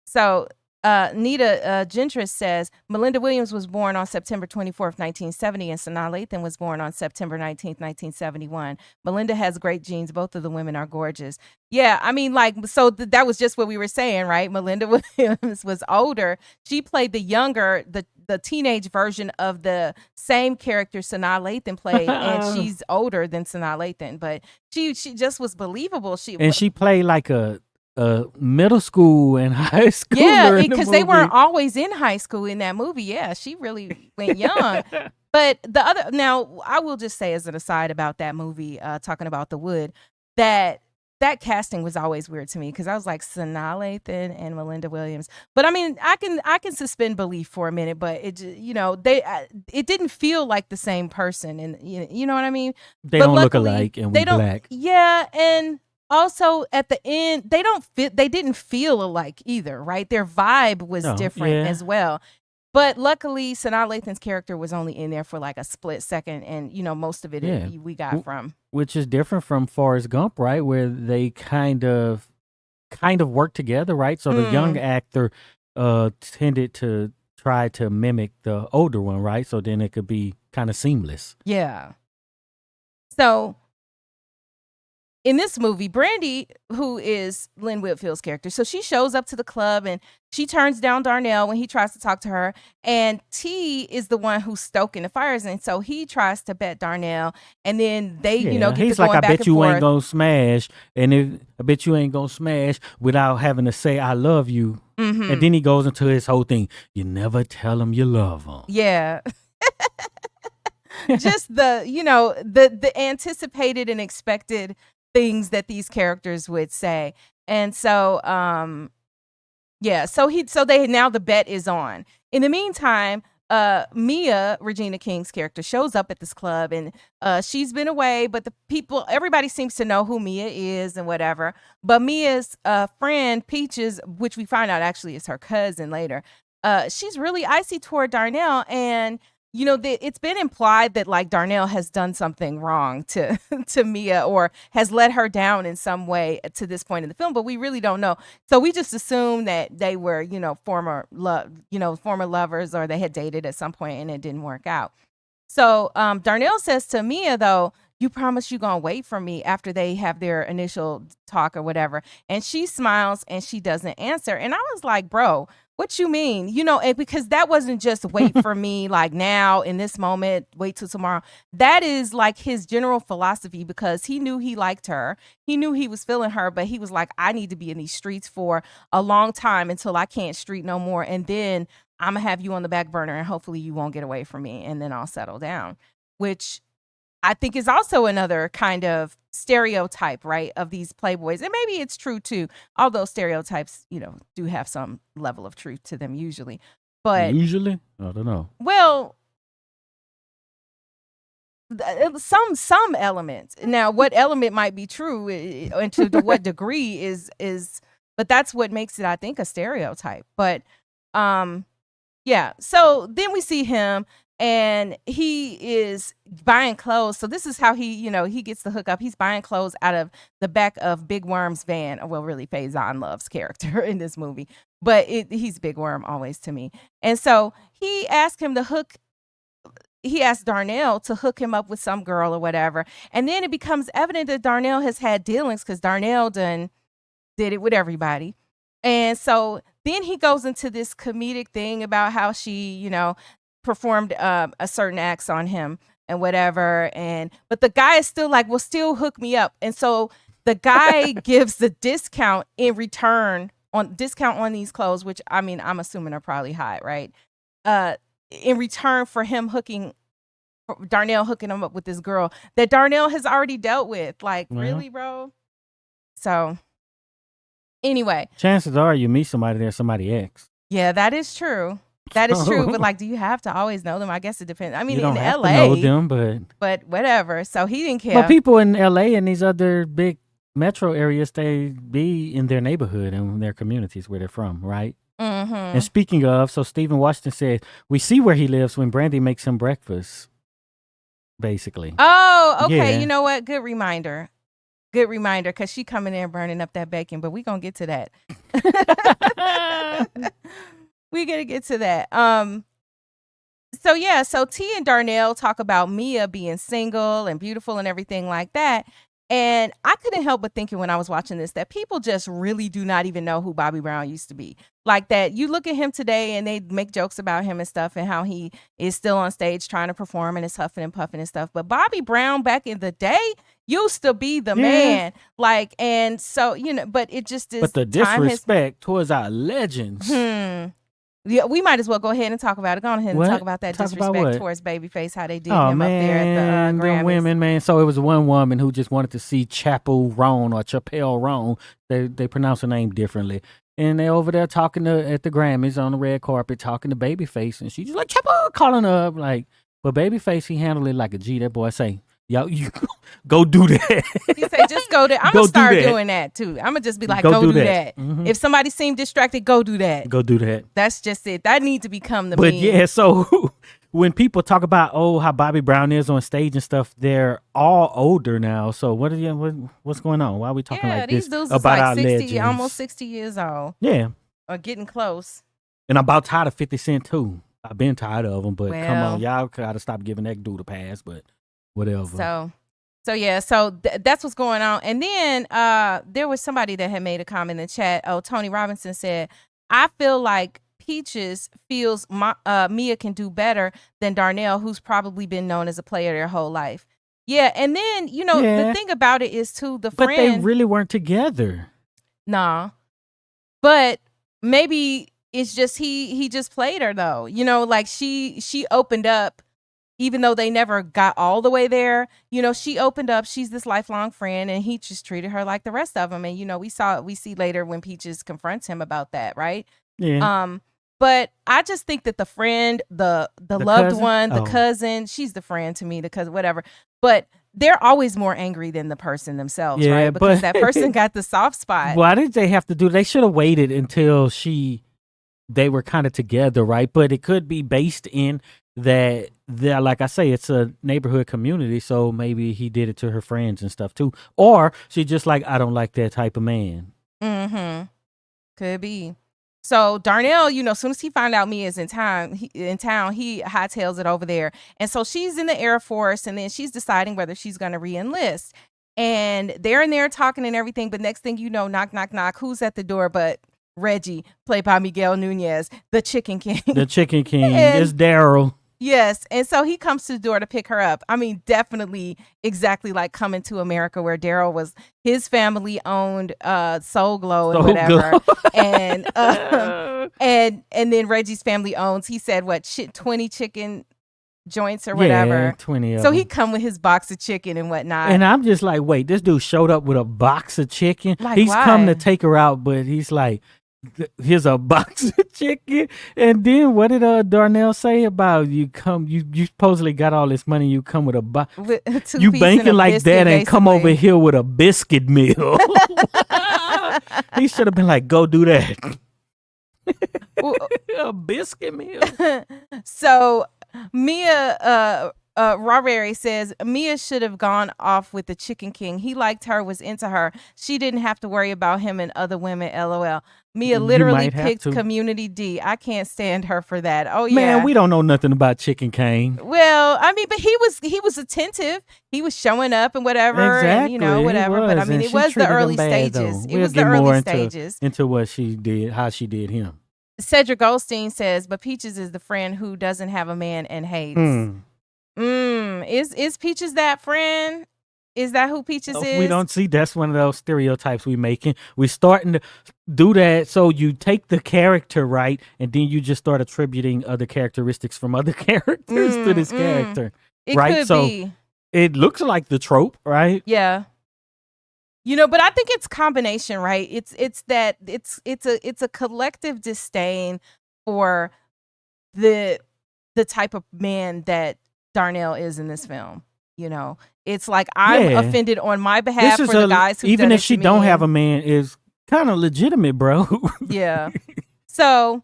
So Nita Gentris says Melinda Williams was born on September 24th, 1970, and Sanaa Lathan was born on September 19th, 1971. Melinda has great genes. Both of the women are gorgeous. Yeah, I mean, like, so that was just what we were saying, right? Melinda Williams was older. She played the younger, the teenage version of the same character Sanaa Lathan played, and she's older than Sanaa Lathan, but she just was believable. She played like a middle school and high schooler. Yeah, because they weren't always in high school in that movie. Yeah, she really went young. But now I will just say as an aside about that movie, talking about The Wood, that casting was always weird to me because I was like Sanaa Lathan and Melinda Williams. But I mean, I can suspend belief for a minute, but it it didn't feel like the same person, and you know what I mean. They don't look alike, and we black. Yeah, and also at the end they didn't feel alike either, right? Their vibe was different as well. But luckily Sanaa Lathan's character was only in there for like a split second, and most of it we got from, which is different from Forrest Gump, right, where they kind of work together, right? So the young actor tended to try to mimic the older one, right? So then it could be kind of seamless. Yeah. So in this movie, Brandy, who is Lynn Whitfield's character, so she shows up to the club and she turns down Darnell when he tries to talk to her. And T is the one who's stoking the fires, and so he tries to bet Darnell, and then they, get he's to like, going back I bet and you forth. ain't gonna smash, and I bet you ain't gonna smash without having to say I love you. Mm-hmm. And then he goes into his whole thing. You never tell him you love him. Yeah. Just the anticipated and expected things that these characters would say. And so so the bet is on. In the meantime, Mia, Regina King's character, shows up at this club, and she's been away, but everybody seems to know who Mia is and whatever. But Mia's friend Peaches, which we find out actually is her cousin later, she's really icy toward Darnell, and it's been implied that like Darnell has done something wrong to Mia, or has let her down in some way to this point in the film, but we really don't know. So we just assume that they were, former lovers, or they had dated at some point and it didn't work out. So Darnell says to Mia, though, you promise you gonna wait for me after they have their initial talk or whatever. And she smiles and she doesn't answer. And I was like, bro, what you mean? And because that wasn't just wait for me like now in this moment, wait till tomorrow. That is like his general philosophy, because he knew he liked her. He knew he was feeling her, but he was like, I need to be in these streets for a long time until I can't street no more. And then I'm gonna have you on the back burner, and hopefully you won't get away from me, and then I'll settle down, which I think is also another kind of stereotype, right, of these playboys. And maybe it's true too, although stereotypes, do have some level of truth to them usually. But usually, I don't know. Well, some elements. Now, what element might be true and to what degree is, but that's what makes it, I think, a stereotype. But yeah. So then we see him, and he is buying clothes. So this is how he gets the hookup. He's buying clothes out of the back of Big Worm's van. Well, really, Faison Love's character in this movie, but he's Big Worm always to me. And so he asked Darnell to hook him up with some girl or whatever. And then it becomes evident that Darnell has had dealings, because Darnell did it with everybody. And so then he goes into this comedic thing about how she, performed a certain acts on him and whatever. But the guy is still like, well, still hook me up. And so the guy gives the discount in return on these clothes, which I mean, I'm assuming are probably high, right? In return for Darnell hooking him up with this girl that Darnell has already dealt with. Like, really, bro? So anyway. Chances are you meet somebody there, somebody ex. Yeah, that is true. That is true, but like, do you have to always know them? I guess it depends. I mean, you don't in have LA, to know them, but whatever. So he didn't care. But people in LA and these other big metro areas, they be in their neighborhood and their communities where they're from, right? Mm-hmm. And speaking of, so Stephen Washington said, we see where he lives when Brandy makes him breakfast, basically. Oh, okay. Yeah. You know what? Good reminder. Good reminder, because she coming in burning up that bacon, but we gonna get to that. We gonna get to that. So T and Darnell talk about Mia being single and beautiful and everything like that. And I couldn't help but thinking when I was watching this that people just really do not even know who Bobby Brown used to be. Like that, you look at him today and they make jokes about him and stuff and how he is still on stage trying to perform and is huffing and puffing and stuff. But Bobby Brown back in the day used to be the man. Like, and so, but it just is. But the disrespect towards our legends. Yeah, we might as well go ahead and talk about it. Go on ahead and talk about that disrespect towards Babyface, how they did him up there at the Grammys. Women, man. So it was one woman who just wanted to see Chappelle Roan or Chappelle Roan. They pronounce her name differently. And they over there talking at the Grammys on the red carpet, talking to Babyface. And she's just like, Chappelle, calling her up. Like, but Babyface, he handled it like a G. That boy say, yo, you go do that. He say, just go there. I'm going to start doing that, too. I'm going to just be like, go do that. Mm-hmm. If somebody seemed distracted, go do that. Go do that. That's just it. That needs to become the meme. But yeah, so when people talk about, how Bobby Brown is on stage and stuff, they're all older now. So what's going on? Why are we talking like this dudes about like our 60, legends? almost 60 years old. Yeah. Or getting close. And I'm about tired of 50 Cent, too. I've been tired of him, but come on. Y'all got to stop giving that dude a pass, but whatever. So that's what's going on. And then there was somebody that had made a comment in the chat. Oh, Tony Robinson said, I feel like Peaches feels Mia can do better than Darnell, who's probably been known as a player their whole life. Yeah, and then, the thing about it is, too, but they really weren't together. Nah. But maybe it's just he just played her, though. Like she opened up. Even though they never got all the way there, she opened up. She's this lifelong friend, and he just treated her like the rest of them. And we see later when Peaches confronts him about that, right? Yeah. But I just think that the friend, the loved cousin? One, the cousin, she's the friend to me, the cousin, whatever. But they're always more angry than the person themselves, right? Because that person got the soft spot. Why did they have to do? They should have waited until they were kind of together, right? But it could be based in that like I say, it's a neighborhood community, so maybe he did it to her friends and stuff too, or she just like, I don't like that type of man. Could be. So Darnell, as soon as he found out Mia's in town, he hightails it over there, and so she's in the Air Force, and then she's deciding whether she's going to re-enlist, and they're in there talking and everything. But next thing you know, knock, knock, knock. Who's at the door? But Reggie, played by Miguel Nunez, the Chicken King. The Chicken King. It's Daryl. Yes, and so he comes to the door to pick her up. I mean, definitely exactly like Coming to America, where Daryl was, his family owned Soul Glow and whatever, and then Reggie's family owns, he said, 20 chicken joints or whatever. 20 of so them. He come with his box of chicken and whatnot. And I'm just like, wait, this dude showed up with a box of chicken. Like, he's why? come to take her out, but he's like, here's a box of chicken. And then what did Darnell say about you supposedly got all this money, you come with a box, you banking like that and come over here with a biscuit meal. He should have been like, go do that. A biscuit meal. So Mia Rawberry says Mia should have gone off with the Chicken King. He liked her, was into her. She didn't have to worry about him and other women. LOL. Mia literally picked Community D. I can't stand her for that. Oh yeah, man, we don't know nothing about Chicken King. Well, I mean, but he was attentive. He was showing up and whatever, exactly. And whatever. But I mean, it was the early stages. It was the early stages into what she did, how she did him. Cedric Goldstein says, but Peaches is the friend who doesn't have a man and hates. Is Peaches that friend? Is that who Peaches is? We don't see. That's one of those stereotypes we making. We're starting to do that. So you take the character, right, and then you just start attributing other characteristics from other characters to this character. It right? Could be. It looks like the trope, right? Yeah. But I think it's combination, right? It's a collective disdain for the type of man that Darnell is in this film. It's like I'm offended on my behalf for the guys who even if she don't have a man is kind of legitimate, bro. Yeah. So,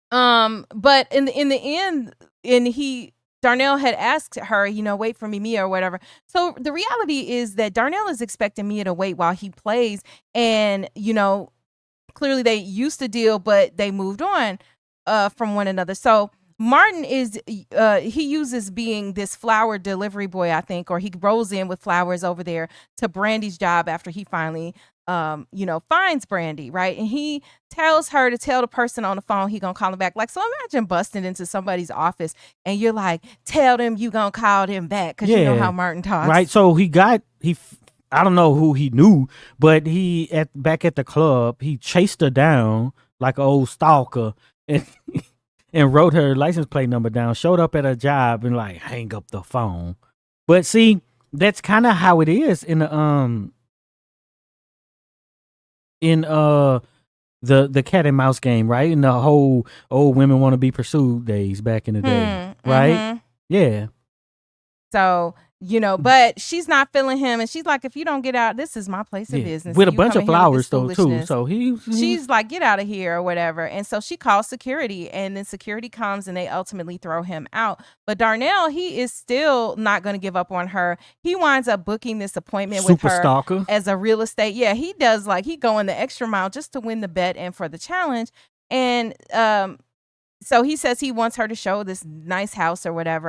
but in the end, and Darnell had asked her, wait for me, Mia, or whatever. So the reality is that Darnell is expecting Mia to wait while he plays. And, clearly they used to deal, but they moved on from one another. So Martin he uses being this flower delivery boy, I think, or he rolls in with flowers over there to Brandy's job after he finally finds Brandy, right? And he tells her to tell the person on the phone he gonna call him back. Like, so imagine busting into somebody's office and you're like, tell them you gonna call them back, because you know how Martin talks. Right. So I don't know who he knew, but back at the club, he chased her down like an old stalker and and wrote her license plate number down, showed up at her job and like hang up the phone. But see, that's kind of how it is in the cat and mouse game, right? In the whole old women want to be pursued days back in the day, right? Yeah. So, but she's not feeling him, and she's like, if you don't get out, this is my place of business. With a bunch of flowers though too. So she's like, get out of here or whatever. And so she calls security, and then security comes and they ultimately throw him out. But Darnell, he is still not going to give up on her. He winds up booking this appointment with her stalker. As a real estate. Yeah, he does, like, he going the extra mile just to win the bet and for the challenge. And so he says he wants her to show this nice house or whatever.